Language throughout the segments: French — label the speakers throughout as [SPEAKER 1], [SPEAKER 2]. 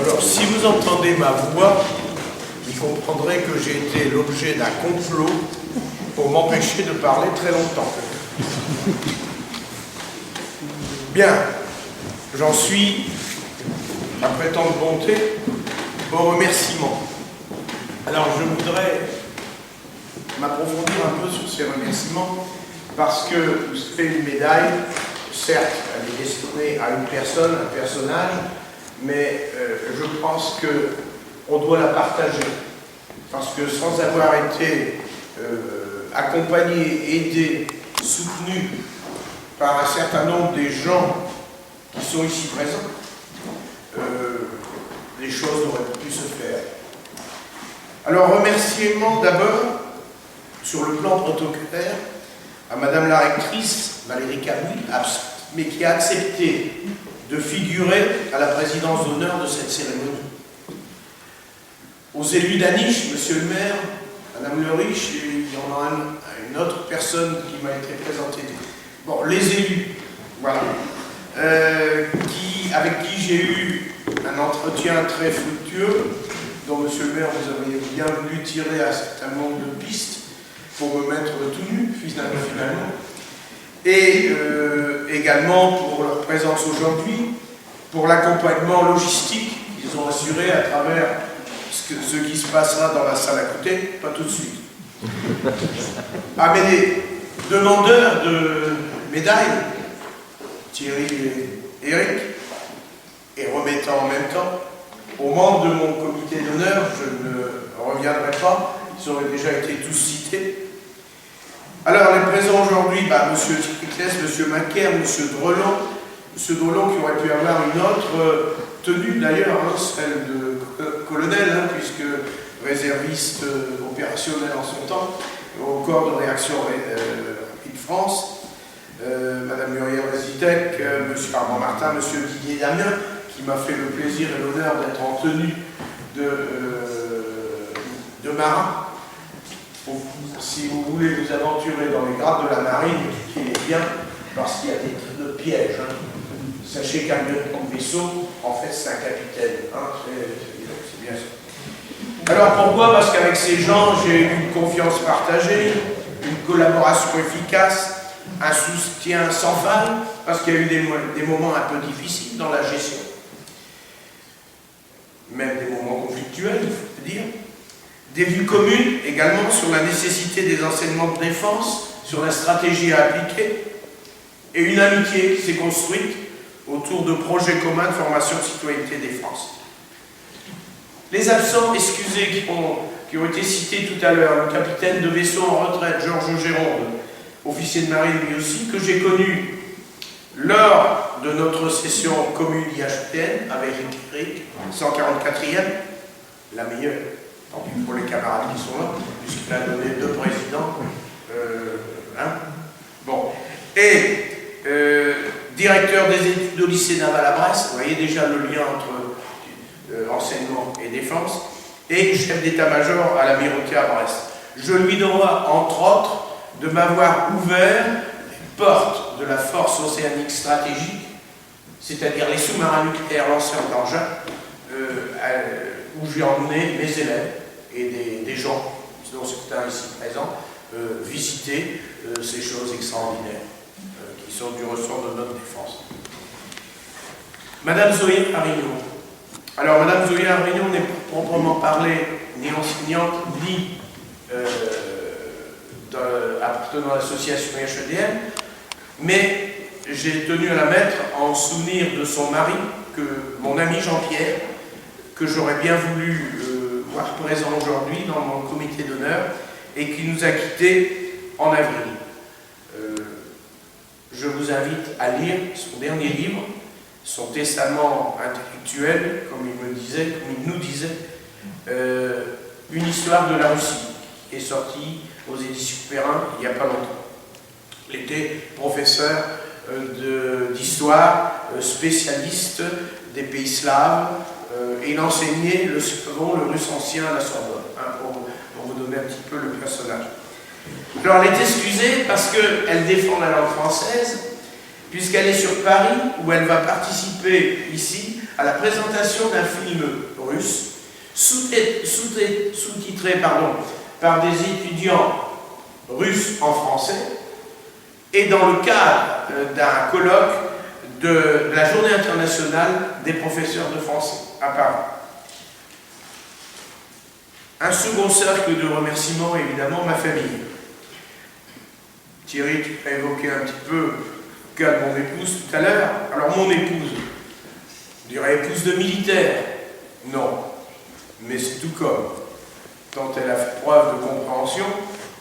[SPEAKER 1] Alors, si vous entendez ma voix, vous comprendrez que j'ai été l'objet d'un complot pour m'empêcher de parler très longtemps. Bien, j'en suis, après tant de bonté, au remerciement. Alors, je voudrais m'approfondir un peu sur ces remerciements parce que vous savez, une médaille, certes, elle est destinée à une personne, un personnage, mais je pense qu'on doit la partager. Parce que sans avoir été accompagné, aidé, soutenu par un certain nombre des gens qui sont ici présents, les choses n'auraient pas pu se faire. Alors, remerciements d'abord, sur le plan protocolaire, à Madame la rectrice, Valérie Cabouille, mais qui a accepté de figurer à la présidence d'honneur de cette cérémonie. Aux élus d'Aniche, Monsieur le maire, Madame Le Riche, et il y en a une autre personne qui m'a été présentée. Bon, les élus, voilà, avec qui j'ai eu un entretien très fructueux, dont Monsieur le maire, vous auriez bien voulu tirer un certain nombre de pistes pour me mettre tout nu, finalement. Et également pour leur présence aujourd'hui, pour l'accompagnement logistique qu'ils ont assuré à travers ce qui se passera dans la salle à côté, pas tout de suite. Ah, mais les demandeurs de médailles, Thierry et Eric, et remettant en même temps, aux membres de mon comité d'honneur, je ne reviendrai pas, ils auraient déjà été tous cités. Alors, les présents aujourd'hui, M. Triclès, M. Macaire, M. Drelon, qui aurait pu avoir une autre tenue d'ailleurs, hein, celle de colonel, hein, puisque réserviste opérationnel en son temps, au corps de réaction Rapide France, Mme Muriel Rézitec, M. Armand Martin, M. Didier Damien, qui m'a fait le plaisir et l'honneur d'être en tenue de marin. Si vous voulez vous aventurer dans les grades de la marine, qui est bien, parce qu'il y a des pièges. Hein. Sachez qu'un lieutenant de vaisseau, en fait, c'est un capitaine. Hein. C'est bien ça. Alors pourquoi? Parce qu'avec ces gens, j'ai eu une confiance partagée, une collaboration efficace, un soutien sans faille, parce qu'il y a eu des moments un peu difficiles dans la gestion. Même des moments conflictuels, il faut dire. Des vues communes également sur la nécessité des enseignements de défense, sur la stratégie à appliquer, et une amitié qui s'est construite autour de projets communs de formation de citoyenneté défense. Les absents, excusez, qui ont été cités tout à l'heure, le capitaine de vaisseau en retraite, Georges Géronde, officier de marine lui aussi, que j'ai connu lors de notre session commune IHPN avec Eric, 144e, la meilleure. Tant pis pour les camarades qui sont là, puisqu'il a donné 2 présidents. Bon. Et directeur des études au lycée naval à Brest, vous voyez déjà le lien entre enseignement et défense, et chef d'état-major à l'amirauté à Brest. Je lui dois, entre autres, de m'avoir ouvert les portes de la force océanique stratégique, c'est-à-dire les sous-marins nucléaires lanceurs d'engins, où j'ai emmené mes élèves et des gens, dont certains ici présents, visiter ces choses extraordinaires qui sont du ressort de notre défense. Madame Zoé Arignon. Alors, Madame Zoé Arignon n'est proprement parlé ni enseignante, ni appartenant à l'association HEDM, mais j'ai tenu à la mettre en souvenir de son mari, mon ami Jean-Pierre, que j'aurais bien voulu voir présent aujourd'hui dans mon comité d'honneur et qui nous a quittés en avril. Je vous invite à lire son dernier livre, son testament intellectuel, comme il nous disait, Une histoire de la Russie, qui est sorti aux éditions Perrin il n'y a pas longtemps. Il était professeur d'histoire, spécialiste des pays slaves, et il enseignait le second, le russe ancien à la Sorbonne, hein, pour vous donner un petit peu le personnage. Alors elle est excusée parce qu'elle défend la langue française, puisqu'elle est sur Paris, où elle va participer ici à la présentation d'un film russe, sous-titré par des étudiants russes en français, et dans le cadre d'un colloque de la Journée internationale des professeurs de français à Paris. Un second cercle de remerciements, évidemment, ma famille. Thierry, tu as évoqué un petit peu le cas de mon épouse tout à l'heure. Alors, mon épouse, je dirais épouse de militaire, non, mais c'est tout comme. Tant elle a fait preuve de compréhension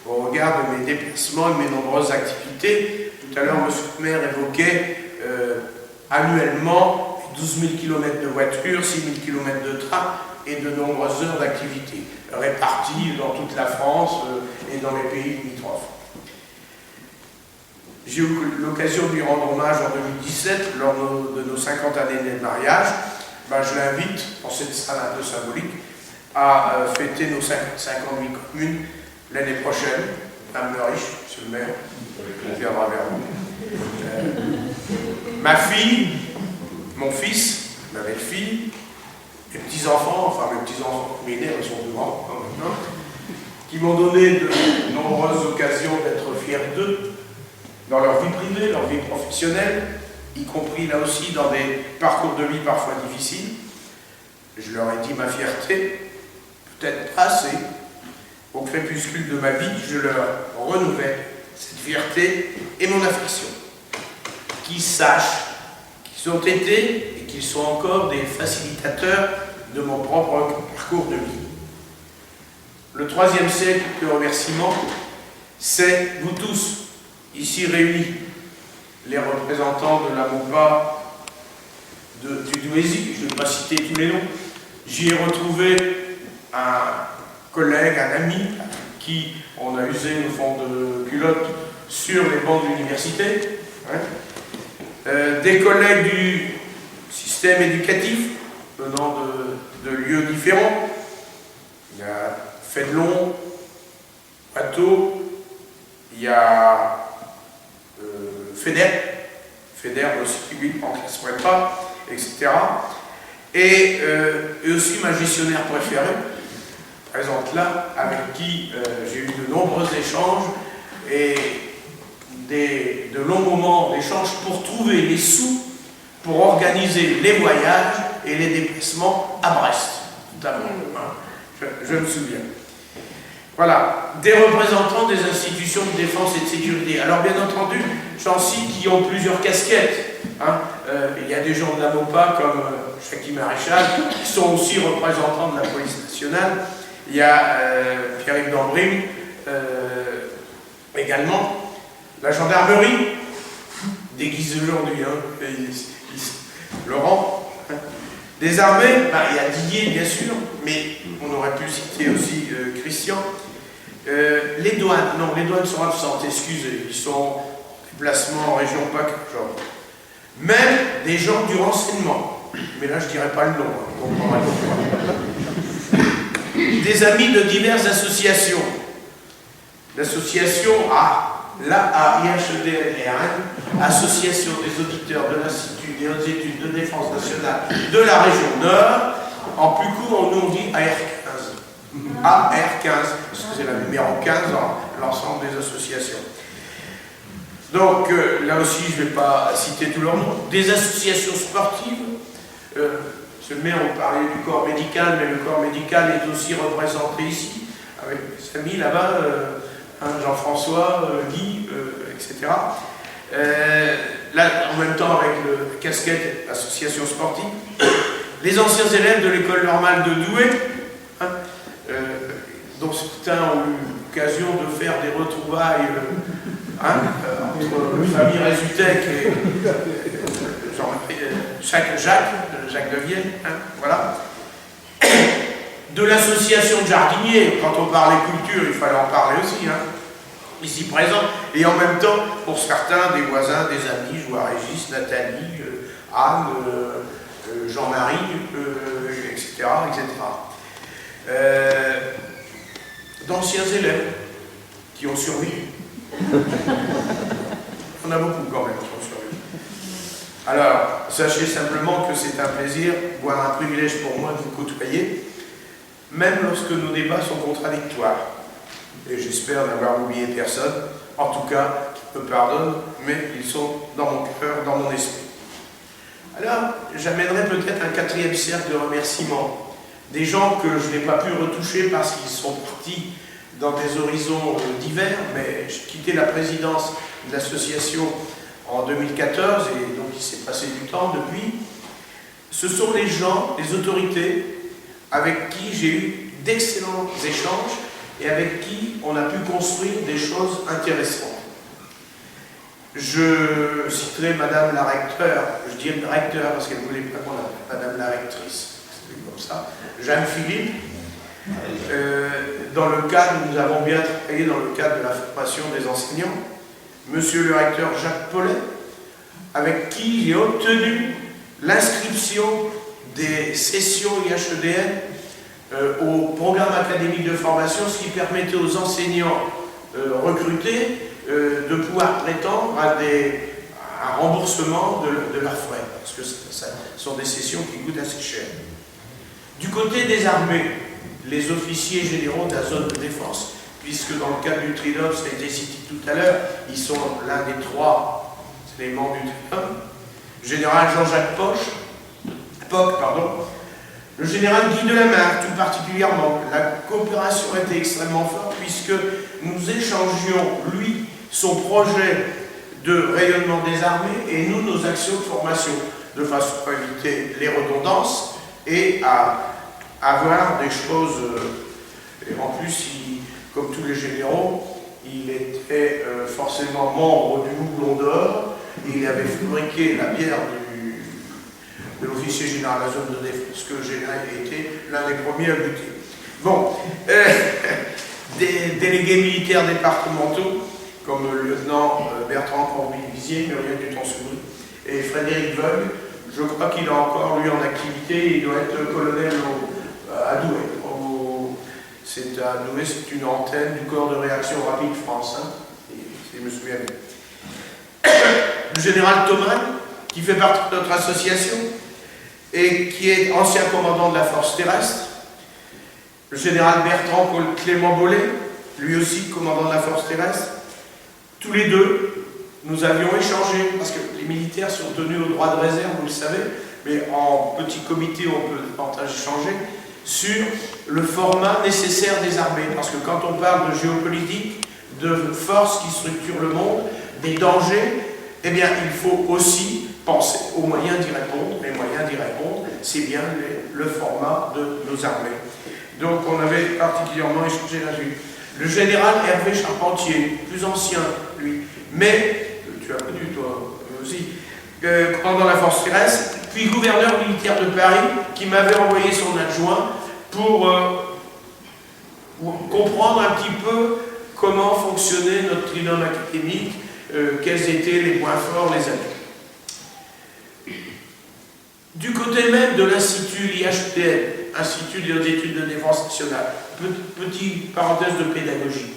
[SPEAKER 1] au regard de mes déplacements et de mes nombreuses activités. Tout à l'heure, M. le maire évoquait annuellement 12 000 km de voiture, 6 000 km de train et de nombreuses heures d'activité, réparties dans toute la France et dans les pays limitrophes. J'ai eu l'occasion de lui rendre hommage en 2017, lors de nos 50 années de mariage. Je l'invite, dans cette salle un peu symbolique, à fêter nos 58 communes l'année prochaine. Madame le Riche, monsieur le maire, on viendra vers vous. Ma fille, mon fils, ma belle-fille, mes petits-enfants, enfin mes petits-enfants, mes nègres, ils sont plus grands maintenant, qui m'ont donné de nombreuses occasions d'être fier d'eux, dans leur vie privée, leur vie professionnelle, y compris là aussi dans des parcours de vie parfois difficiles. Je leur ai dit ma fierté, peut-être pas assez. Au crépuscule de ma vie, je leur renouvelle cette fierté et mon affection. Qu'ils sachent qu'ils ont été et qu'ils sont encore des facilitateurs de mon propre parcours de vie. Le troisième cercle de remerciements, c'est vous tous, ici réunis, les représentants de la MOPA du Douaisis, je ne vais pas citer tous les noms. J'y ai retrouvé un collègue, un ami, qui on a usé au fond de culotte sur les bancs de l'université. Des collègues du système éducatif, venant de lieux différents. Il y a Fédelon, Watteau, il y a Fédère aussi, lui, en classe prépa, etc. Et aussi ma gestionnaire préférée, présente là, avec qui j'ai eu de nombreux échanges et de longs moments d'échange pour trouver les sous pour organiser les voyages et les déplacements à Brest, notamment. Je me souviens. Voilà, des représentants des institutions de défense et de sécurité. Alors bien entendu, j'en cite qui ont plusieurs casquettes. Il y a des gens de la MOPA comme Chaki Maréchal, qui sont aussi représentants de la police nationale. Il y a Pierre-Yves Dambrim, également. La gendarmerie, déguisée aujourd'hui, Laurent. Des armées, il y a Didier bien sûr, mais on aurait pu citer aussi Christian. Les douanes, non, les douanes sont absentes, excusez, ils sont en déplacement en région PAC, genre. Même des gens du renseignement, mais là je ne dirais pas le nom, on comprendra pas. Des amis de diverses associations. L'association l'AIHEDLRN, Association des auditeurs de l'Institut des hautes études de défense nationale de la région Nord. En plus court, nous on dit AR15. AR15, excusez la numéro 15 dans l'ensemble des associations. Donc là aussi, je ne vais pas citer tous leurs noms. Des associations sportives. Monsieur le maire, on parlait du corps médical, mais le corps médical est aussi représenté ici, avec mes amis là-bas. Jean-François, Guy, etc. Là, en même temps, avec le casquette association sportive, les anciens élèves de l'école normale de Douai, dont certains ont eu l'occasion de faire des retrouvailles entre famille Rézutec et Jacques de Vienne, voilà. De l'association de jardiniers, quand on parlait culture, il fallait en parler aussi, ici présent, et en même temps, pour certains, des voisins, des amis, je vois Régis, Nathalie, Anne, Jean-Marie, etc., etc. D'anciens élèves qui ont survécu. On a beaucoup quand même qui ont survécu. Alors, sachez simplement que c'est un plaisir, voire un privilège pour moi de vous côtoyer, même lorsque nos débats sont contradictoires. Et j'espère n'avoir oublié personne, en tout cas, qui me pardonne, mais ils sont dans mon cœur, dans mon esprit. Alors, j'amènerai peut-être un quatrième cercle de remerciements. Des gens que je n'ai pas pu retoucher parce qu'ils sont partis dans des horizons divers, mais j'ai quitté la présidence de l'association en 2014, et donc il s'est passé du temps depuis. Ce sont les gens, les autorités, avec qui j'ai eu d'excellents échanges et avec qui on a pu construire des choses intéressantes. Je citerai Madame la recteure, je dis recteur parce qu'elle ne voulait pas qu'on l'appelle Madame la rectrice, c'est comme ça, Jeanne Philippe. Dans le cadre, nous avons bien travaillé dans le cadre de la formation des enseignants, Monsieur le recteur Jacques Paulet, avec qui j'ai obtenu l'inscription des sessions IHEDN au programme académique de formation, ce qui permettait aux enseignants recrutés de pouvoir prétendre à un remboursement de leurs frais, parce que ce sont des sessions qui coûtent assez cher. Du côté des armées, les officiers généraux de la zone de défense, puisque dans le cadre du Tridom, ça a été cité tout à l'heure, ils sont l'un des 3 éléments du Tridom. Le général Jean-Jacques Poch, le général Guy Delamarre, tout particulièrement. La coopération était extrêmement forte, puisque nous échangions, lui, son projet de rayonnement des armées, et nous, nos actions de formation, de façon à éviter les redondances et à avoir des choses. Et en plus, comme tous les généraux, il était forcément membre du Houblon d'Or, et il avait fabriqué la bière de l'officier général de la zone de défense, que j'ai été l'un des premiers à goûter. Bon, des délégués militaires départementaux, comme le lieutenant Bertrand Corbie-Vizier, Muriel Duton-Soubry, et Frédéric Vogue, je crois qu'il est encore, lui, en activité, il doit être colonel à Douai. C'est à Douai, c'est une antenne du corps de réaction rapide France, hein, si je me souviens bien. Le général Thomas, qui fait partie de notre association, et qui est ancien commandant de la force terrestre. Le général Bertrand Clément Bollet, lui aussi commandant de la force terrestre. Tous les deux, nous avions échangé, parce que les militaires sont tenus au droit de réserve, vous le savez, mais en petit comité, on peut davantage échanger sur le format nécessaire des armées. Parce que quand on parle de géopolitique, de forces qui structurent le monde, des dangers, eh bien, il faut aussi penser aux moyens d'y répondre. Les moyens d'y répondre, c'est bien le format de nos armées. Donc, on avait particulièrement échangé là-dessus. Le général Hervé Charpentier, plus ancien, lui, mais, tu as connu toi aussi, commandant la force terrestre, puis gouverneur militaire de Paris, qui m'avait envoyé son adjoint pour comprendre un petit peu comment fonctionnait notre trinôme académique, quels étaient les points forts, les atouts. Du côté même de l'Institut, l'IHPN, Institut des études de défense nationale, petite parenthèse de pédagogie,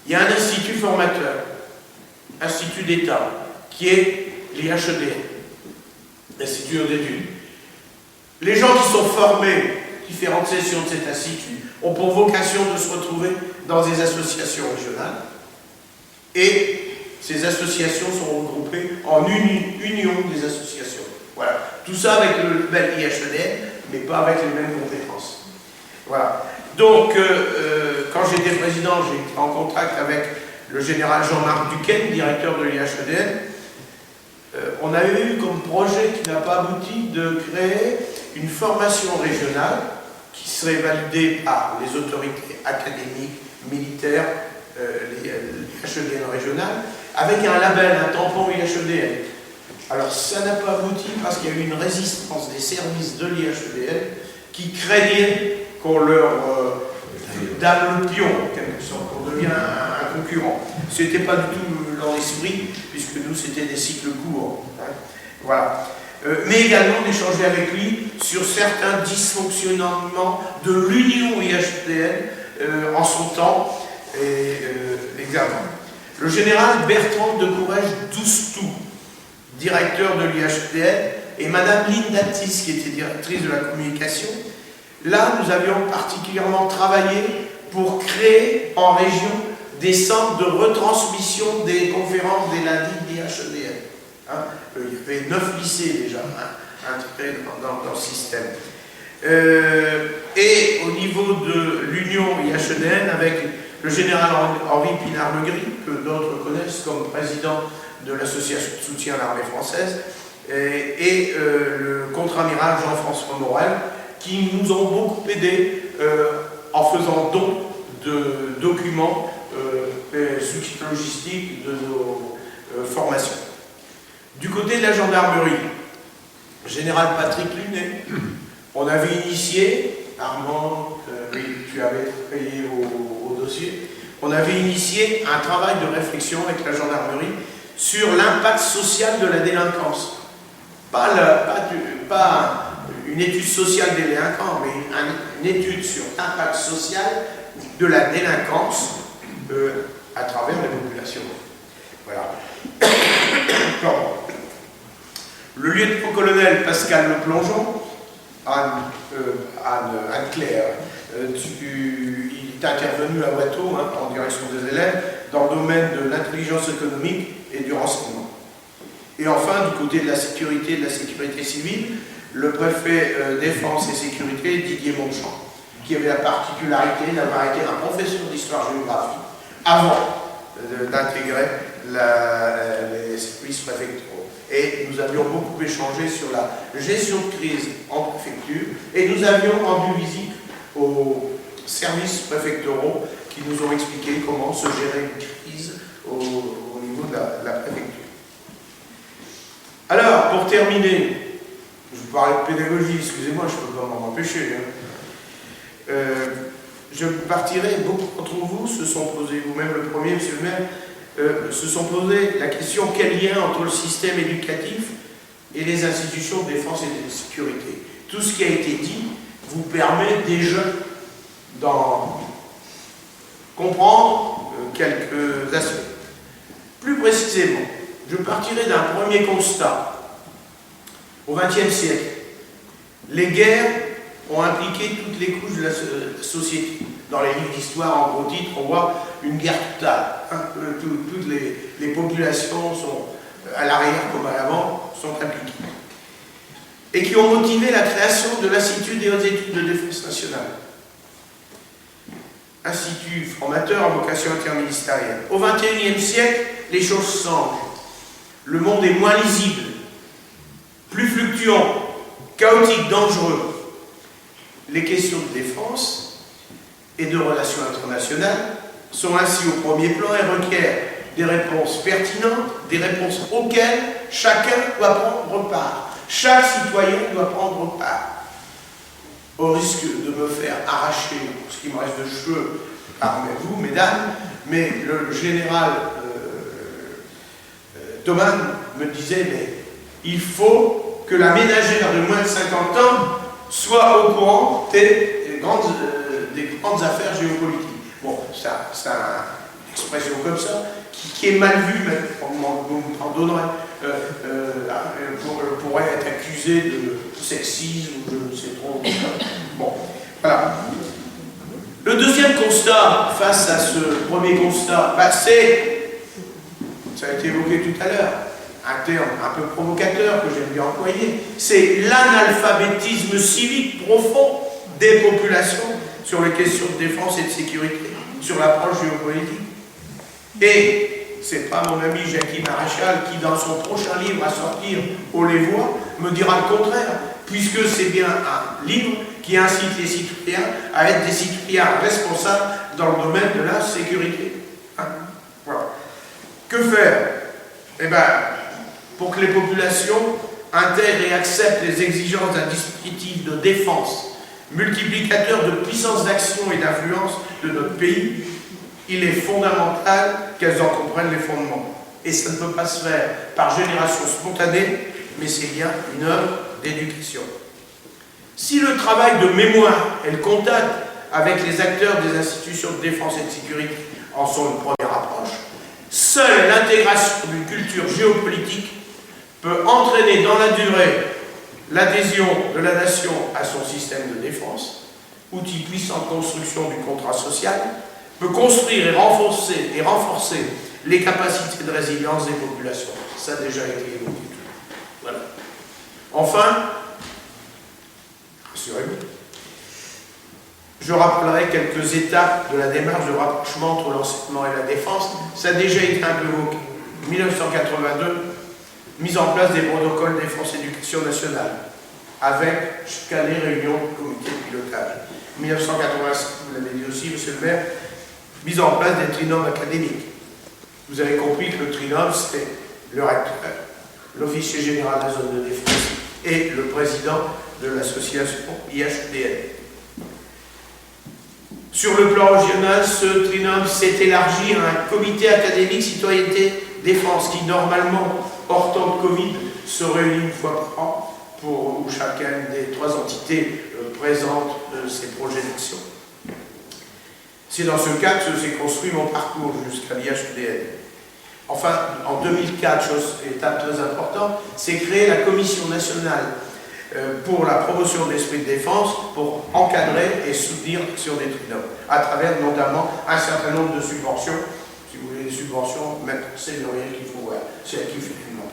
[SPEAKER 1] il y a un institut formateur, institut d'État, qui est l'IHEDN, l'Institut d'études. Les gens qui sont formés, différentes sessions de cet institut, ont pour vocation de se retrouver dans des associations régionales, et ces associations sont regroupées en une union des associations. Voilà. Tout ça avec le label IHEDN, mais pas avec les mêmes compétences. Voilà. Donc, quand j'étais président, j'ai été en contact avec le général Jean-Marc Duquesne, directeur de l'IHEDN. On a eu comme projet qui n'a pas abouti de créer une formation régionale qui serait validée par les autorités académiques, militaires, l'IHEDN régional, avec un label, un tampon IHEDN. Alors ça n'a pas abouti parce qu'il y a eu une résistance des services de l'IHEDN qui craignaient qu'on leur dame le pion, en quelque sorte, qu'on devienne un concurrent. Ce n'était pas du tout dans l'esprit, puisque nous c'était des cycles courts. Hein. Voilà. Mais également d'échanger avec lui sur certains dysfonctionnements de l'Union IHEDN en son temps, également. Le général Bertrand de Courrèges Doustou, directeur de l'IHEDN, et Madame Linda Tis, qui était directrice de la communication. Là, nous avions particulièrement travaillé pour créer en région des centres de retransmission des conférences des lundis d'IHEDN. Hein, il y avait 9 lycées déjà intégrés dans le système. Et au niveau de l'union IHEDN, avec le général Henri Pinard-Legris, que d'autres connaissent comme président de l'association de soutien à l'armée française, et le contre-amiral Jean-François Morel, qui nous ont beaucoup aidés en faisant don de documents soutien logistique de nos formations. Du côté de la gendarmerie, général Patrick Lunet, on avait initié, Armand, oui, tu avais travaillé au dossier, on avait initié un travail de réflexion avec la gendarmerie sur l'impact social de la délinquance. Pas une étude sociale des délinquants, mais une étude sur l'impact social de la délinquance à travers les populations. Voilà. Le lieutenant-colonel Pascal Leplongeon, Anne-Claire, il est intervenu à Watteau, en direction des élèves, dans le domaine de l'intelligence économique et du renseignement. Et enfin, du côté de la sécurité civile, le préfet défense et sécurité, Didier Monchamp, qui avait la particularité d'avoir été un professeur d'histoire-géographie avant d'intégrer les services préfectoraux. Et nous avions beaucoup échangé sur la gestion de crise en préfecture, et nous avions rendu visite aux services préfectoraux qui nous ont expliqué comment se gérer une crise au niveau de la préfecture. Alors, pour terminer, je vous parlais de pédagogie, excusez-moi, je ne peux pas m'en empêcher. Je partirai, beaucoup d'entre vous se sont posés, vous-même le premier, monsieur le maire, se sont posé la question quel lien entre le système éducatif et les institutions de défense et de sécurité. Tout ce qui a été dit vous permet déjà d'en comprendre quelques aspects. Plus précisément, je partirai d'un premier constat. Au XXe siècle, les guerres ont impliqué toutes les couches de la société. Dans les livres d'histoire, en gros titre, on voit une guerre totale. Toutes les populations sont, à l'arrière comme à l'avant, sont impliquées. Et qui ont motivé la création de l'Institut des hautes études de défense nationale. Institut formateur à vocation interministérielle. Au XXIe siècle, les choses changent. Le monde est moins lisible, plus fluctuant, chaotique, dangereux. Les questions de défense et de relations internationales sont ainsi au premier plan et requièrent des réponses pertinentes, des réponses auxquelles chacun doit prendre part. Chaque citoyen doit prendre part. Au risque de me faire arracher ce qui me reste de cheveux par vous, mesdames, mais le général Thomas me disait, mais il faut que la ménagère de moins de 50 ans soit au courant des grandes affaires géopolitiques. Bon, c'est une expression comme ça, qui est mal vue, mais vous me pardonnerez, pourrait être accusé de sexisme, ou je ne sais trop. Bon, voilà. Le deuxième constat, face à ce premier constat, c'est, ça a été évoqué tout à l'heure, un terme un peu provocateur que j'aime bien employer, c'est l'analphabétisme civique profond des populations sur les questions de défense et de sécurité, sur l'approche géopolitique. Et c'est pas mon ami Jackie Maréchal qui, dans son prochain livre à sortir, On les voit, me dira le contraire, puisque c'est bien un livre qui incite les citoyens à être des citoyens responsables dans le domaine de la sécurité. Hein? Voilà. Que faire? Eh bien, pour que les populations intègrent et acceptent les exigences d'un dispositif de défense, multiplicateur de puissance d'action et d'influence de notre pays, il est fondamental qu'elles en comprennent les fondements. Et ça ne peut pas se faire par génération spontanée, mais c'est bien une œuvre d'éducation. Si le travail de mémoire et le contact avec les acteurs des institutions de défense et de sécurité en sont une première approche, seule l'intégration d'une culture géopolitique peut entraîner dans la durée l'adhésion de la nation à son système de défense, outil puissant de construction du contrat social, peut construire et renforcer les capacités de résilience des populations. Ça a déjà été évoqué. Voilà. Enfin, rassurez-vous, je rappellerai quelques étapes de la démarche de rapprochement entre l'enseignement et la défense. Ça a déjà été un peu évoqué. 1982, mise en place des protocoles défense-éducation nationale, avec chaque année réunion du comité de pilotage. 1985, vous l'avez dit aussi, monsieur le maire, mise en place des trinômes académiques. Vous avez compris que le trinôme, c'est le recteur, l'officier général de la zone de défense et le président de l'association IHDN. Sur le plan régional, ce trinôme s'est élargi à un comité académique citoyenneté défense qui, normalement, hors temps de Covid, se réunit une fois par an pour où chacune des trois entités présente ses projets d'action. C'est dans ce cadre que s'est construit mon parcours jusqu'à l'IHDN. Enfin, en 2004, étape très importante, c'est créer la Commission nationale pour la promotion de l'esprit de défense pour encadrer et soutenir l'action des trinômes, à travers notamment un certain nombre de subventions. Si vous voulez des subventions, même c'est le rien qu'il faut voir, c'est à qui fait le nom.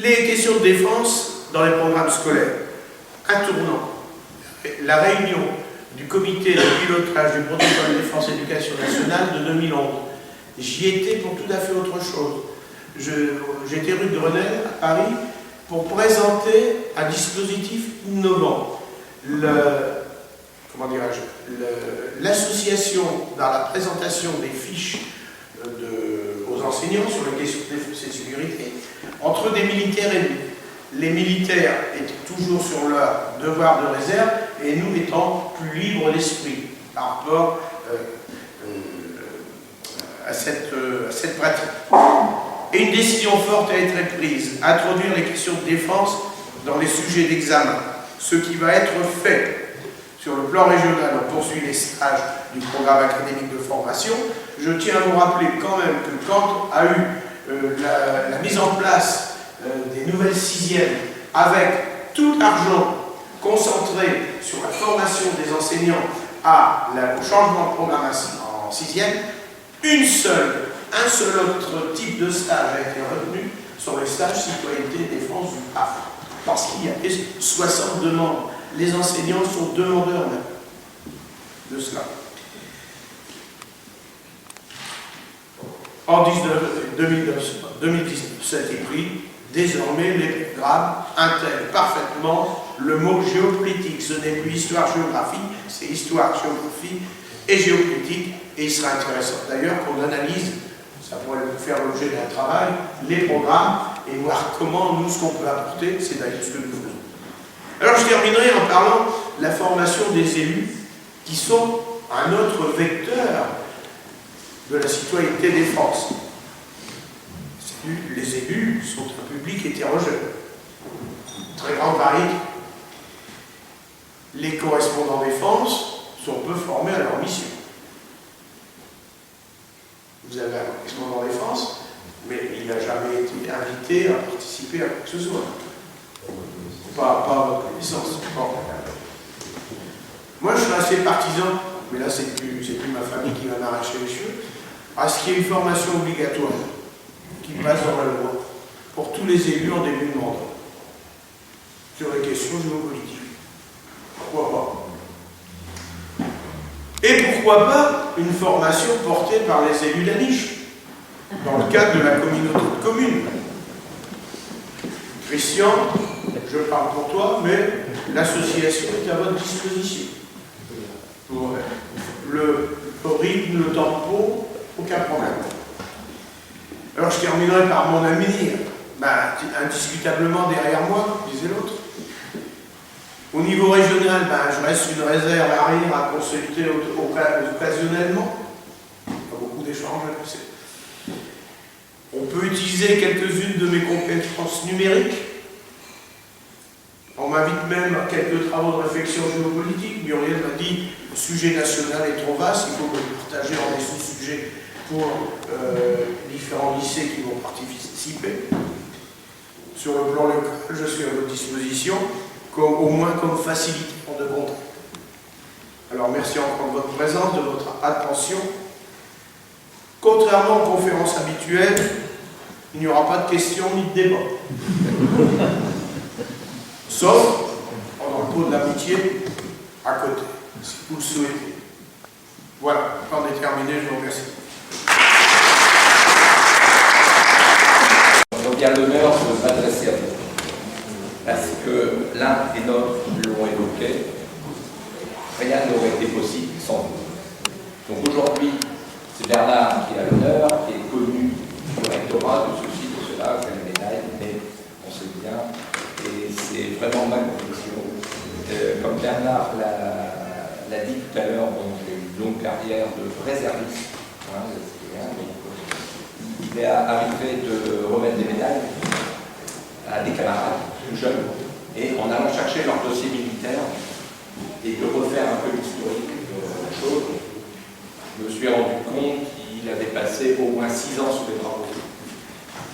[SPEAKER 1] Les questions de défense dans les programmes scolaires. Un tournant. La réunion du comité de pilotage du protocole défense éducation nationale de 2011. J'y étais pour tout à fait autre chose. J'étais rue de Grenelle, à Paris, pour présenter un dispositif innovant. L'association dans la présentation des fiches aux enseignants sur les questions de défense et de sécurité entre des militaires et nous. Les militaires étaient toujours sur leur devoir de réserve et nous étant plus libres d'esprit par rapport à cette pratique. Et une décision forte a été prise, introduire les questions de défense dans les sujets d'examen, ce qui va être fait. Sur le plan régional, on poursuit les stages du programme académique de formation. Je tiens à vous rappeler quand même que quand a eu la mise en place des nouvelles sixièmes, avec tout l'argent concentré sur la formation des enseignants au changement de programmation en sixième, un seul autre type de stage a été retenu sur les stages citoyenneté défense du PAF, parce qu'il y avait 60 demandes. Les enseignants sont demandeurs même de cela. En 2019, ça a été pris. Désormais, les programmes intègrent parfaitement le mot géopolitique. Ce n'est plus histoire-géographie, c'est histoire-géographie et géopolitique. Et il sera intéressant d'ailleurs qu'on analyse, ça pourrait faire l'objet d'un travail, les programmes et voir comment nous, ce qu'on peut apporter, c'est d'ailleurs ce que nous faisons. Alors je terminerai en parlant de la formation des élus, qui sont un autre vecteur de la citoyenneté défense. Les élus sont un public hétérogène, très grand variété. Les correspondants défense sont peu formés à leur mission. Vous avez un correspondant défense, mais il n'a jamais été invité à participer à quoi que ce soit. Pas à votre connaissance. Bon. Moi, je suis assez partisan, mais là, c'est plus ma famille qui va m'arracher les cheveux, à ce qu'il y ait une formation obligatoire qui passe dans la loi pour tous les élus en début de mandat sur les questions géopolitiques. Pourquoi pas? Et pourquoi pas une formation portée par les élus de la niche, dans le cadre de la communauté de communes. Christian, je parle pour toi, mais l'association est à votre disposition. Pour le rythme, le tempo, aucun problème. Alors je terminerai par mon avenir, indiscutablement derrière moi, disait l'autre. Au niveau régional, je reste une réserve arrière à consulter occasionnellement. Il y a beaucoup d'échanges à passer. On peut utiliser quelques-unes de mes compétences numériques. On m'invite même à quelques travaux de réflexion géopolitique. Muriel m'a dit le sujet national est trop vaste, il faut le partager en des sous-sujets pour différents lycées qui vont participer. Sur le plan local, je suis à votre disposition, au moins comme facilitateur de contact. Alors merci encore de votre présence, de votre attention. Contrairement aux conférences habituelles, il n'y aura pas de questions ni de débat. Sauf pendant le pot de l'amitié à côté, si vous le souhaitez. Voilà, le temps est terminé, je vous remercie.
[SPEAKER 2] On a bien l'honneur de m'adresser à vous, parce que l'un et l'autre l'ont évoqué, rien n'aurait été possible sans vous. Donc aujourd'hui, c'est Bernard qui a l'honneur, qui est connu du rectorat, de ceci, de cela, qui a la médaille, mais on sait bien, et c'est vraiment ma conviction. Comme Bernard l'a dit tout à l'heure, j'ai eu une longue carrière de réserviste, il est arrivé de remettre des médailles à des camarades plus jeunes, et en allant chercher leur dossier militaire et de refaire un peu l'historique de la chose, je me suis rendu compte qu'il avait passé au moins 6 ans sous les drapeaux,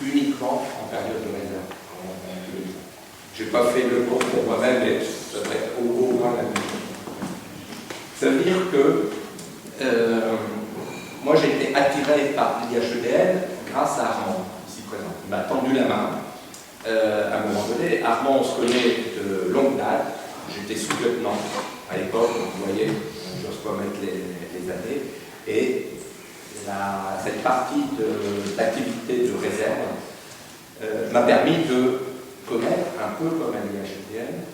[SPEAKER 2] uniquement en période de réserve. Je n'ai pas fait le cours pour moi-même, mais ça devrait être au moins la même. Ça veut dire que moi j'ai été attiré par l'IHEDN grâce à Armand, ici présent. Il m'a tendu la main à un moment donné. Armand, on se connaît de longue date. J'étais sous-lieutenant à l'époque, vous voyez, j'ose pas mettre les années. Et cette partie d'activité de réserve m'a permis de connaître, un peu comme à l'IHEDN,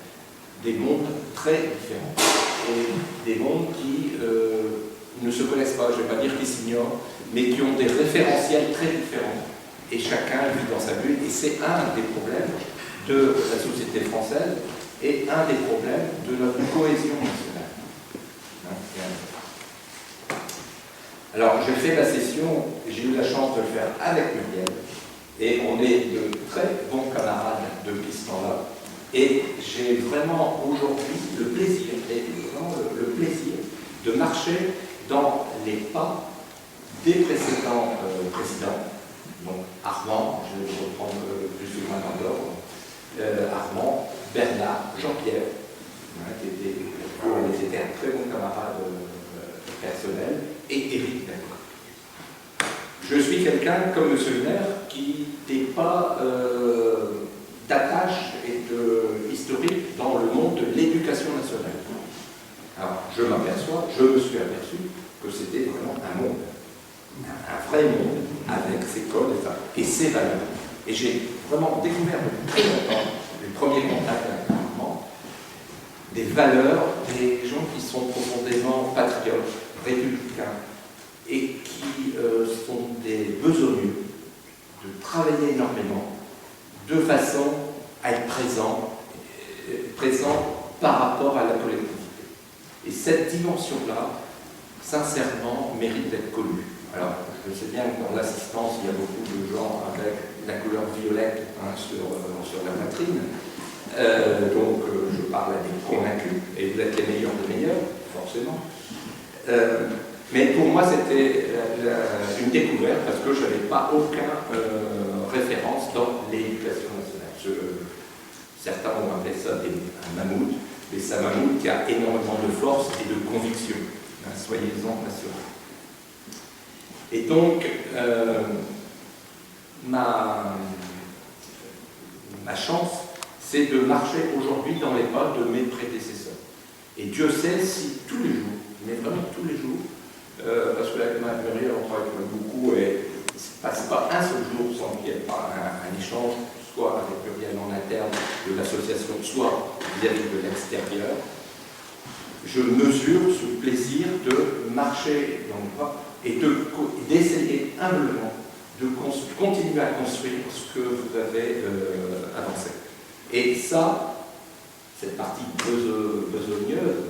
[SPEAKER 2] des mondes très différents. Et des mondes qui ne se connaissent pas, je ne vais pas dire qu'ils s'ignorent, mais qui ont des référentiels très différents. Et chacun vit dans sa bulle. Et c'est un des problèmes de la société française et un des problèmes de notre cohésion nationale. Alors, j'ai fait la session, j'ai eu la chance de le faire avec Muriel, et on est de très bons camarades depuis ce temps-là. Et j'ai vraiment aujourd'hui le plaisir, de marcher dans les pas des précédents présidents. Donc Armand, je vais reprendre plus ou moins dans l'ordre, Armand, Bernard, Jean-Pierre, qui était un très bon camarade personnel, et Éric d'accord. Je suis quelqu'un, comme M. le maire, qui n'est pas d'attache et historique dans le monde de l'éducation nationale. Alors, je me suis aperçu que c'était vraiment un monde, un vrai monde, avec ses codes et ses valeurs. Et j'ai vraiment découvert depuis très longtemps, les premiers contacts avec Armand, des valeurs, des gens qui sont profondément patriotes, républicains, et qui sont des besogneux de travailler énormément, de façon à être présent par rapport à la collectivité. Et cette dimension-là, sincèrement, mérite d'être connue. Alors, je sais bien que dans l'assistance, il y a beaucoup de gens avec la couleur violette sur la poitrine. Donc, je parle à des convaincus, et vous êtes les meilleurs des meilleurs, forcément. Mais pour moi, c'était une découverte parce que je n'avais pas aucune référence dans l'éducation nationale. Certains ont appelé ça un mammouth, mais c'est un mammouth qui a énormément de force et de conviction. Soyez-en assurés. Et donc, ma chance, c'est de marcher aujourd'hui dans les pas de mes prédécesseurs. Et Dieu sait si tous les jours, mais vraiment tous les jours, parce que avec Muriel, on travaille beaucoup et il ne se passe pas un seul jour sans qu'il n'y ait pas un échange, soit avec Muriel en interne de l'association, soit vis-à-vis de l'extérieur. Je mesure ce plaisir de marcher dans le pas et d'essayer humblement de continuer à construire ce que vous avez avancé. Et ça, cette partie besogneuse,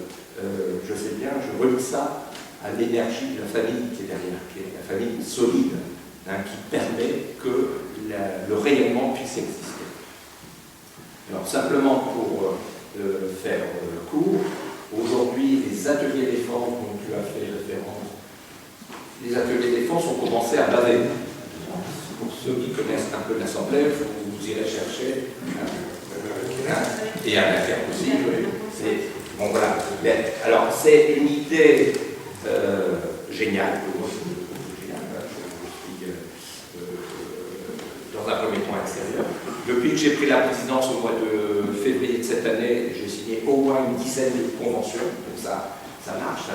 [SPEAKER 2] je sais bien, je relie ça à l'énergie de la famille qui est derrière, qui est la famille solide, qui permet que le rayonnement puisse exister. Alors simplement pour faire court, aujourd'hui les ateliers défense dont tu as fait référence, les ateliers défense ont commencé à baver. Pour ceux qui connaissent un peu l'Assemblée, vous irez chercher. Et à la terre aussi. Bon, voilà. Alors, c'est une idée géniale. Dans un premier temps extérieur. Depuis que j'ai pris la présidence au mois de février de cette année, j'ai signé au moins une dizaine de conventions, donc ça marche, ça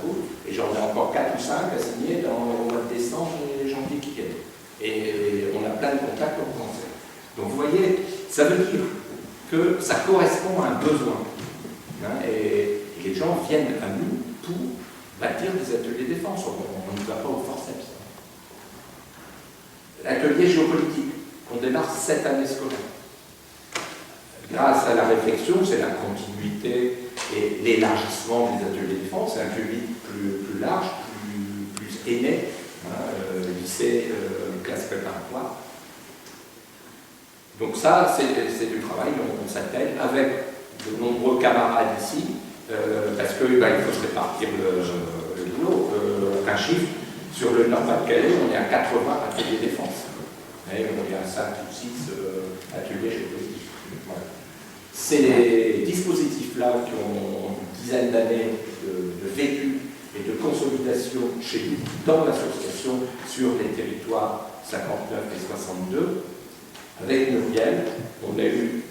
[SPEAKER 2] roule, et j'en ai encore 4 ou 5 à signer au mois de décembre et janvier qui viennent. Et on a plein de contacts au cancer. Donc vous voyez, ça veut dire que ça correspond à un besoin. Hein, et les gens viennent à nous pour bâtir des ateliers défense. On ne va pas au forceps. L'atelier géopolitique qu'on démarre cette année scolaire. Grâce à la réflexion, c'est la continuité et l'élargissement des ateliers défense, c'est un public plus large, plus aîné, lycée, classe préparatoire. Donc ça, c'est du travail, on s'attelle avec de nombreux camarades ici, parce qu'il faut se répartir le boulot. Un chiffre, sur le Nord-Pas-de-Calais, on est à 80 ateliers défense. Et on est à 5 ou 6 ateliers géopolitiques. Voilà. Ces dispositifs-là qui ont une dizaine d'années de vécu et de consolidation chez nous, dans l'association, sur les territoires 59 et 62, avec Muriel, on a eu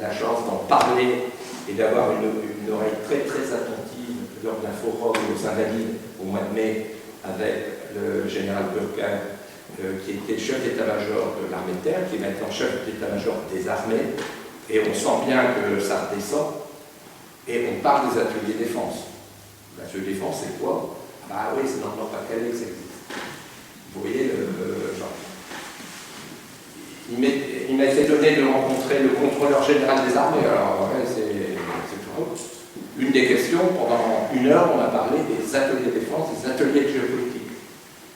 [SPEAKER 2] la chance d'en parler et d'avoir une oreille très très attentive lors d'un forum aux Invalides au mois de mai avec le général Burker, qui était chef d'état-major de l'armée de terre, qui est maintenant chef d'état-major des armées, et on sent bien que ça redescend, et on parle des ateliers défense. L'atelier défense, c'est quoi? Ah oui, c'est dans le Nord-Pas-de-Calais que ça existe. Vous voyez le genre. Il m'a été donné de rencontrer le contrôleur général des armées, alors ouais, c'est tout drôle. Une des questions, pendant 1 heure, on a parlé des ateliers de défense, des ateliers de géopolitique.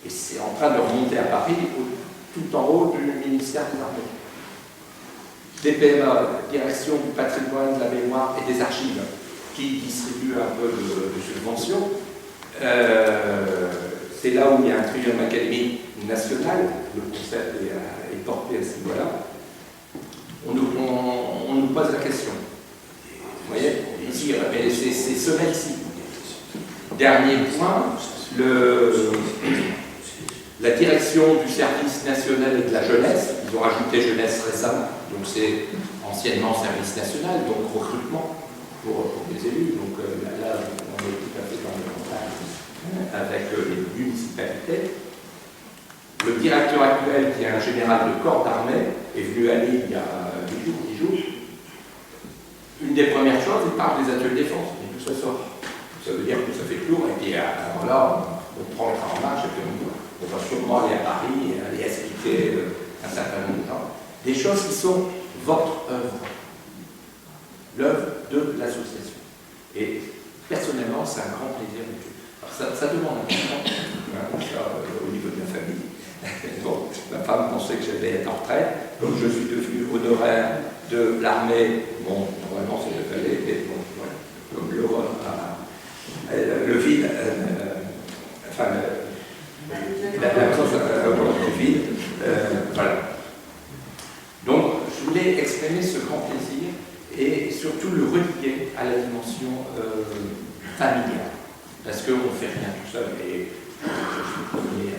[SPEAKER 2] Et c'est en train de remonter à Paris, tout en haut du ministère des Armées. DPMA, Direction du patrimoine, de la mémoire et des archives, qui distribue un peu de subventions. C'est là où il y a un trium académique national, le concept est porté à ce niveau-là. On nous pose la question. Vous voyez, ici, c'est ce même-ci. Dernier point, la direction du service national et de la jeunesse, ils ont rajouté jeunesse récemment, donc c'est anciennement service national, donc recrutement pour les élus. Donc là, on est tout à fait dans le contact avec les municipalités. Le directeur actuel, qui est un général de corps d'armée, est venu à Lille il y a 10 jours. Une des premières choses, il parle des ateliers défense, et tout ça sort. Ça veut dire que ça fait lourd, et puis alors là, on prend le train en marche, et puis on va sûrement aller à Paris et aller expliquer un certain nombre de gens. Des choses qui sont votre œuvre, l'œuvre de l'association. Et personnellement, c'est un grand plaisir. Alors, ça demande un temps, au niveau de la famille. Bon, ma femme pensait que j'allais être en retraite, donc je suis devenu honoraire de l'armée. Bon, normalement, c'est le palais, mais bon, voilà, comme l'horreur le vide, enfin, le vide, voilà. Donc, je voulais exprimer ce grand plaisir et surtout le relier à la dimension familiale, parce qu'on ne fait rien tout seul et je suis le premier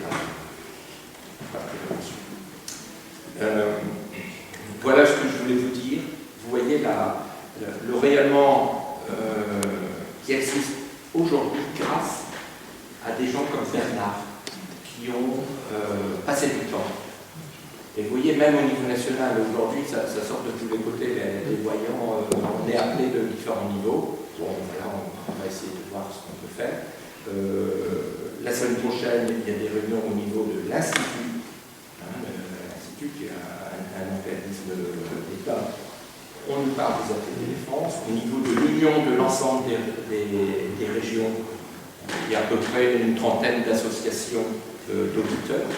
[SPEAKER 2] voilà ce que je voulais vous dire. Vous voyez le rayonnement qui existe aujourd'hui grâce à des gens comme Bernard qui ont passé du temps. Et vous voyez, même au niveau national, aujourd'hui, ça sort de tous les côtés, les voyants, on est appelé de différents niveaux. Bon, voilà, on va essayer de voir ce qu'on peut faire. La semaine prochaine, il y a des réunions au niveau de l'Institut, l'Institut qui est un organisme d'État. On nous parle des ateliers de défense. Au niveau de l'union de l'ensemble des régions, il y a à peu près une trentaine d'associations d'auditeurs,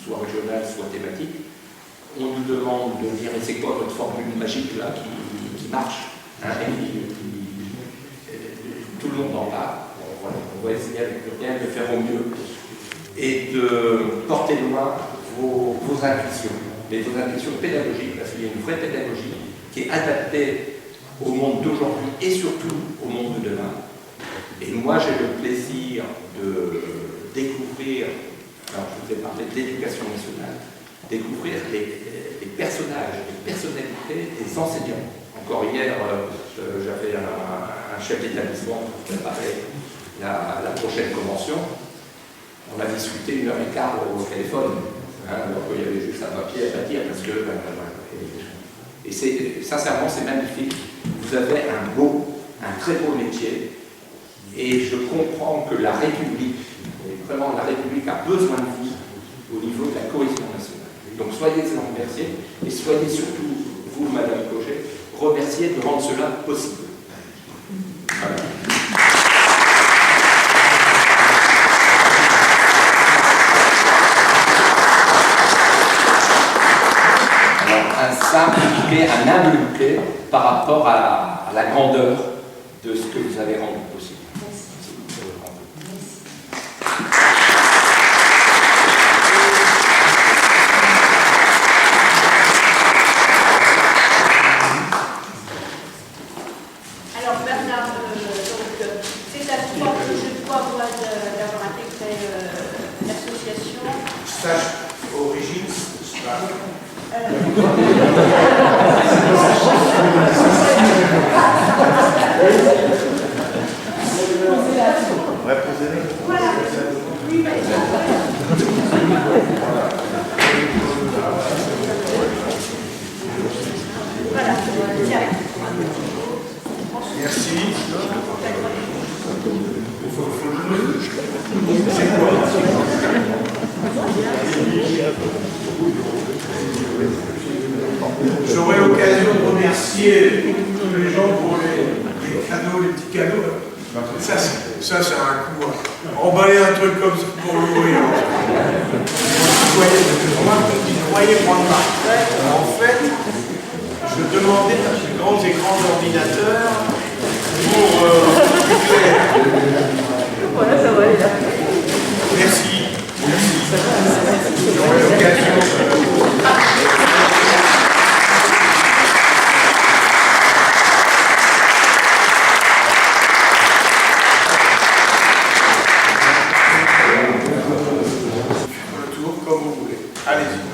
[SPEAKER 2] soit régionales, soit thématiques. On nous demande de dire c'est quoi votre formule magique là qui marche, tout le monde en parle. Voilà, on va essayer avec Muriel de faire au mieux et de porter loin vos intuitions, mais vos intuitions pédagogiques, parce qu'il y a une vraie pédagogie qui est adaptée au monde d'aujourd'hui et surtout au monde de demain. Et moi, j'ai le plaisir de découvrir, alors je vous ai parlé de l'éducation nationale, découvrir les personnages, les personnalités des enseignants. Encore hier, j'avais un chef d'établissement pour préparer la prochaine convention. On a discuté 1h15 au téléphone, alors qu'il y avait juste un papier à bâtir, parce que... et sincèrement, c'est magnifique. Vous avez un très beau métier, et je comprends que la République, vraiment la République a besoin de vous au niveau de la cohésion nationale. Donc soyez-en remerciés, et soyez surtout, vous, Madame Cogé, remerciés de rendre cela possible. Voilà. Un humble bouquet par rapport à la grandeur de ce que vous avez rendu possible.
[SPEAKER 3] Alors Bernard, c'est à toi que je dois d'avoir intégré l'association.
[SPEAKER 1] Stage origine,
[SPEAKER 3] Voilà. Oui, voilà.
[SPEAKER 1] merci. J'aurai l'occasion de remercier tous les gens pour les cadeaux, les petits cadeaux. Ça c'est un coup. Emballer un truc comme ça pour l'ouvrir. Vous croyez prendre mal. En fait, je demandais de grands écrans d'ordinateur pour...
[SPEAKER 4] Voilà, ça va aller là.
[SPEAKER 1] Merci. J'aurai l'occasion le tour comme vous voulez. Allez-y.